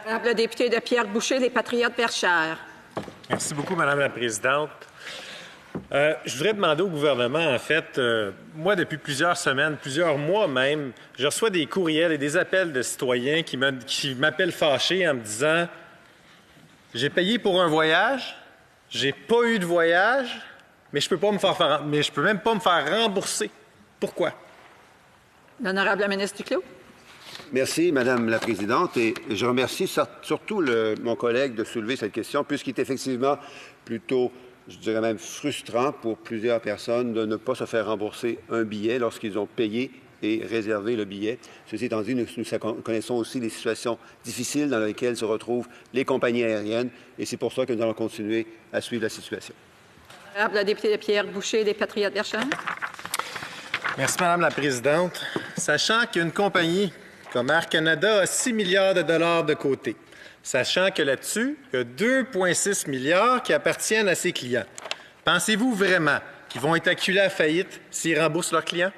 Le député de Pierre Boucher, les Patriotes Verchères. Merci beaucoup, Madame la Présidente. Je voudrais demander au gouvernement, en fait, moi, depuis plusieurs semaines, plusieurs mois même, je reçois des courriels et des appels de citoyens qui m'appellent fâchés en me disant « J'ai payé pour un voyage, j'ai pas eu de voyage, mais je peux même pas me faire rembourser. Pourquoi? » L'honorable ministre Duclos. Merci, Madame la Présidente. Et je remercie surtout mon collègue de soulever cette question, puisqu'il est effectivement plutôt, je dirais même, frustrant pour plusieurs personnes de ne pas se faire rembourser un billet lorsqu'ils ont payé et réservé le billet. Ceci étant dit, nous connaissons aussi les situations difficiles dans lesquelles se retrouvent les compagnies aériennes, et c'est pour ça que nous allons continuer à suivre la situation. Le député de Pierre Boucher, des Patriotes Verchères. Merci, Madame la Présidente. Sachant qu'une compagnie comme Air Canada a 6 milliards de dollars de côté, sachant que là-dessus, il y a 2,6 milliards qui appartiennent à ses clients, pensez-vous vraiment qu'ils vont être acculés à faillite s'ils remboursent leurs clients?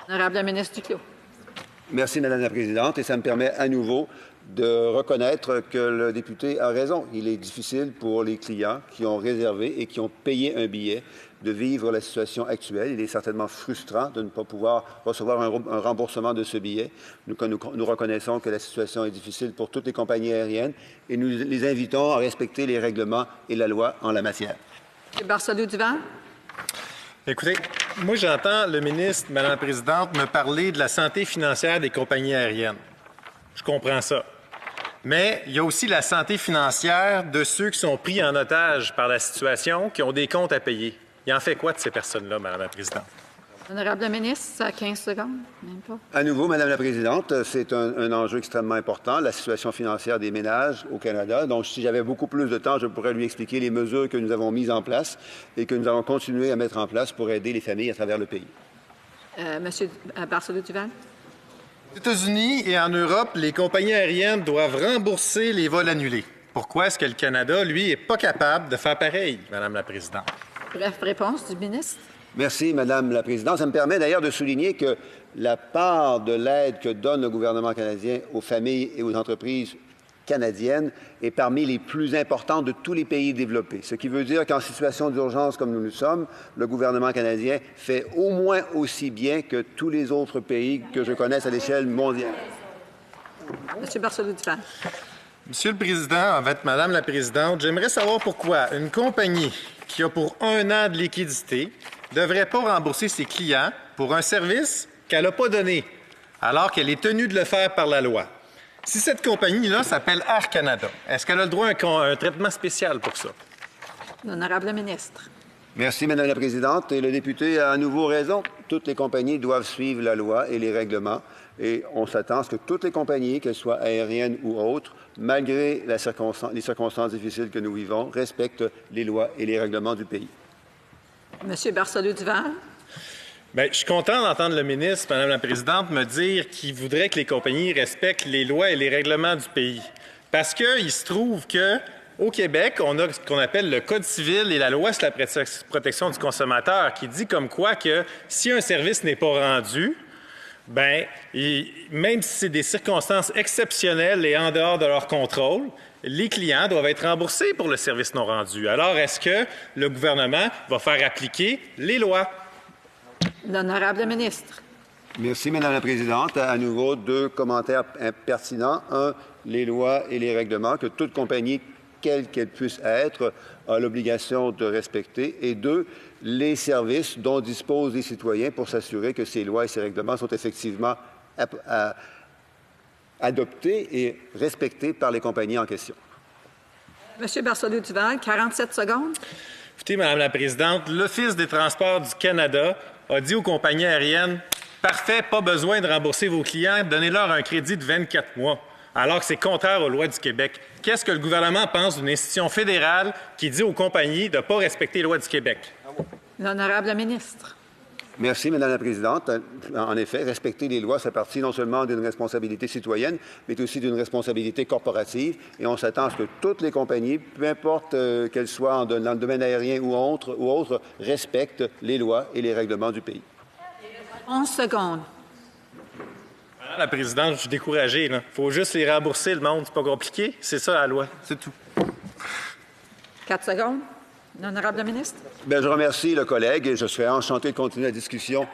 Honorable ministre Duclos. Merci, Madame la Présidente. Et ça me permet à nouveau de reconnaître que le député a raison. Il est difficile pour les clients qui ont réservé et qui ont payé un billet de vivre la situation actuelle. Il est certainement frustrant de ne pas pouvoir recevoir un remboursement de ce billet. Nous reconnaissons que la situation est difficile pour toutes les compagnies aériennes et nous les invitons à respecter les règlements et la loi en la matière. M. Barcelou-Duval. Écoutez, moi j'entends le ministre, Madame la Présidente, me parler de la santé financière des compagnies aériennes. Je comprends ça. Mais il y a aussi la santé financière de ceux qui sont pris en otage par la situation, qui ont des comptes à payer. Il en fait quoi de ces personnes-là, Madame la Présidente? Honorable ministre, à 15 secondes, même pas. À nouveau, Madame la Présidente, c'est un enjeu extrêmement important, la situation financière des ménages au Canada. Donc, si j'avais beaucoup plus de temps, je pourrais lui expliquer les mesures que nous avons mises en place et que nous allons continuer à mettre en place pour aider les familles à travers le pays. Monsieur Barcelou-Duval. Aux États-Unis et en Europe, les compagnies aériennes doivent rembourser les vols annulés. Pourquoi est-ce que le Canada, lui, n'est pas capable de faire pareil, Madame la Présidente? Bref réponse du ministre. Merci, Madame la Présidente. Ça me permet d'ailleurs de souligner que la part de l'aide que donne le gouvernement canadien aux familles et aux entreprises canadiennes est parmi les plus importantes de tous les pays développés. Ce qui veut dire qu'en situation d'urgence comme nous le sommes, le gouvernement canadien fait au moins aussi bien que tous les autres pays que je connaisse à l'échelle mondiale. Monsieur Barcelou-Duval. Monsieur le Président, en fait, Madame la Présidente, j'aimerais savoir pourquoi une compagnie qui a pour 1 an de liquidité ne devrait pas rembourser ses clients pour un service qu'elle n'a pas donné, alors qu'elle est tenue de le faire par la loi. Si cette compagnie-là s'appelle Air Canada, est-ce qu'elle a le droit à un traitement spécial pour ça? L'honorable ministre. Merci, Madame la Présidente. Et le député a à nouveau raison. Toutes les compagnies doivent suivre la loi et les règlements. Et on s'attend à ce que toutes les compagnies, qu'elles soient aériennes ou autres, malgré les circonstances difficiles que nous vivons, respectent les lois et les règlements du pays. Monsieur Barcelou-Duval. Bien, je suis content d'entendre le ministre, Madame la Présidente, me dire qu'il voudrait que les compagnies respectent les lois et les règlements du pays. Parce qu'il se trouve qu'au Québec, on a ce qu'on appelle le Code civil et la loi sur la protection du consommateur qui dit comme quoi que si un service n'est pas rendu, bien, même si c'est des circonstances exceptionnelles et en dehors de leur contrôle, les clients doivent être remboursés pour le service non rendu. Alors, est-ce que le gouvernement va faire appliquer les lois? L'honorable ministre. Merci, Madame la Présidente. À nouveau, 2 commentaires pertinents. 1, les lois et les règlements que toute compagnie, quelle qu'elle puisse être, a l'obligation de respecter. Et 2, les services dont disposent les citoyens pour s'assurer que ces lois et ces règlements sont effectivement adoptés et respectés par les compagnies en question. Monsieur Barcelou-Duval, 47 secondes. Écoutez, Madame la Présidente, l'Office des transports du Canada a dit aux compagnies aériennes « Parfait, pas besoin de rembourser vos clients, donnez-leur un crédit de 24 mois. » Alors que c'est contraire aux lois du Québec. Qu'est-ce que le gouvernement pense d'une institution fédérale qui dit aux compagnies de ne pas respecter les lois du Québec? L'honorable ministre. Merci, Madame la Présidente. En effet, respecter les lois, ça fait partie non seulement d'une responsabilité citoyenne, mais aussi d'une responsabilité corporative. Et on s'attend à ce que toutes les compagnies, peu importe qu'elles soient dans le domaine aérien ou autre, respectent les lois et les règlements du pays. 11 secondes. Madame la présidente, je suis découragé. Il faut juste les rembourser, le monde. C'est pas compliqué. C'est ça, la loi. C'est tout. 4 secondes. L'honorable ministre. Bien, je remercie le collègue et je serais enchanté de continuer la discussion,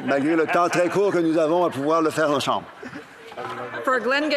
malgré le temps très court que nous avons à pouvoir le faire en chambre. For Glengarry